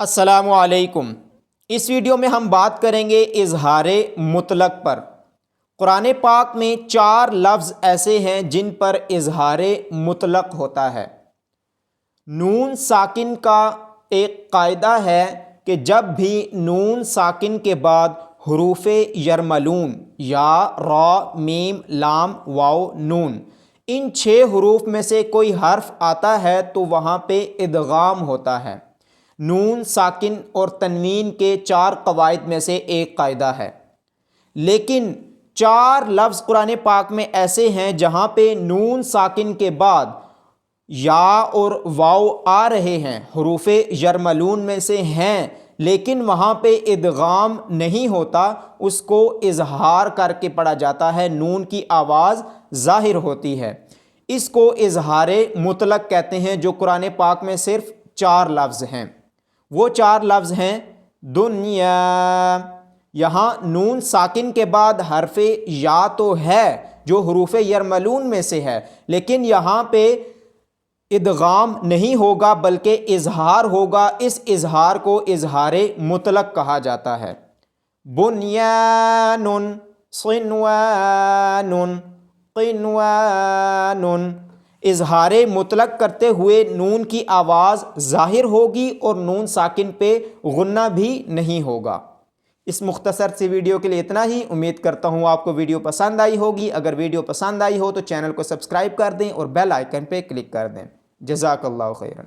السلام علیکم۔ اس ویڈیو میں ہم بات کریں گے اظہار مطلق پر۔ قرآن پاک میں 4 لفظ ایسے ہیں جن پر اظہار مطلق ہوتا ہے۔ نون ساکن کا ایک قاعدہ ہے کہ جب بھی نون ساکن کے بعد حروف یرملون یا را میم لام واو نون ان 6 حروف میں سے کوئی حرف آتا ہے تو وہاں پہ ادغام ہوتا ہے۔ نون ساکن اور تنوین کے 4 قواعد میں سے ایک قاعدہ ہے، لیکن 4 لفظ قرآن پاک میں ایسے ہیں جہاں پہ نون ساکن کے بعد یا اور واو آ رہے ہیں، حروف یرملون میں سے ہیں، لیکن وہاں پہ ادغام نہیں ہوتا، اس کو اظہار کر کے پڑھا جاتا ہے، نون کی آواز ظاہر ہوتی ہے۔ اس کو اظہار مطلق کہتے ہیں، جو قرآن پاک میں صرف 4 لفظ ہیں۔ وہ 4 لفظ ہیں دنیا۔ یہاں نون ساکن کے بعد حرف یا تو ہے جو حروف یرملون میں سے ہے، لیکن یہاں پہ ادغام نہیں ہوگا بلکہ اظہار ہوگا۔ اس اظہار کو اظہار مطلق کہا جاتا ہے۔ بنیان، صنوان، قنوان۔ اظہار مطلق کرتے ہوئے نون کی آواز ظاہر ہوگی اور نون ساکن پہ غنہ بھی نہیں ہوگا۔ اس مختصر سی ویڈیو کے لیے اتنا ہی۔ امید کرتا ہوں آپ کو ویڈیو پسند آئی ہوگی۔ اگر ویڈیو پسند آئی ہو تو چینل کو سبسکرائب کر دیں اور بیل آئیکن پہ کلک کر دیں۔ جزاک اللہ خیرا۔